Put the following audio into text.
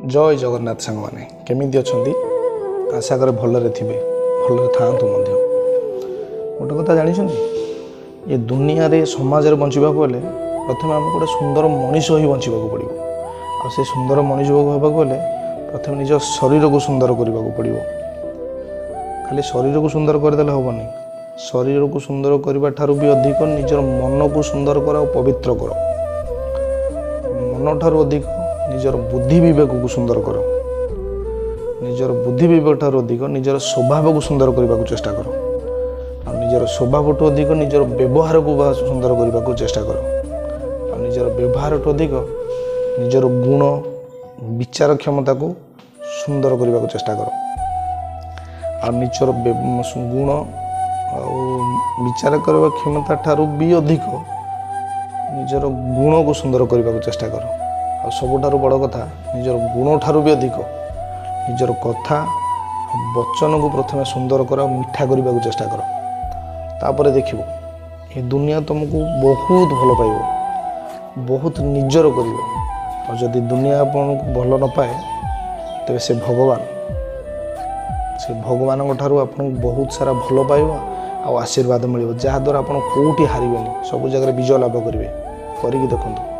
जय जगन्नाथ सांग मैंने केमी अच्छा आशा करे भलरे थे भलरे था गोटे कथा जानी ये दुनिया रे समाज रे बंचवाक गले प्रथम आम गोटे सुंदर मनीष ही बंचवाक पड़ो आ से सुंदर मनीष होगा गले प्रथम निज शरीर को सुंदर करने को पड़ो खाली शरीर को सुंदर करदे हेनी शरीर को सुंदर करने ठारू भी अधिक निजर मन को सुंदर कर पवित्र कर मन ठारू अधिक निजर बुद्धि विवेक को सुंदर कर निजर बुद्धि विवेक ठारू अधिक निजर स्वभाव को सुंदर करने को चेष्टा कर आ निजर स्वभाव ठू अधिक निजर व्यवहार को सुंदर करने को चेष्टा कर आ निजर व्यवहार ठू अधिक निजर गुण विचार क्षमता को सुंदर करने को चेष्टा कर आ निजर गुण विचार करने क्षमता ठारू भी अधिक निजर गुण को सुंदर करने को चेष्टा कर आ सबुठारु बड़ कथा निजर गुण ठारू भी अधिक निजर कथा वचन को प्रथम सुंदर कर मिठा करने को चेष्टा कर तापर देखिबो ये दुनिया तुमको बहुत भल पाइब बहुत निजर कर और जदि दुनिया आपन भल न पाए तेरे से भगवान ठारू आपन बहुत सारा भल पाइब आ आशीर्वाद मिल जहाँद्वारा आप कौटी हारे सब जगह विजय लाभ करेंगे करके देखो।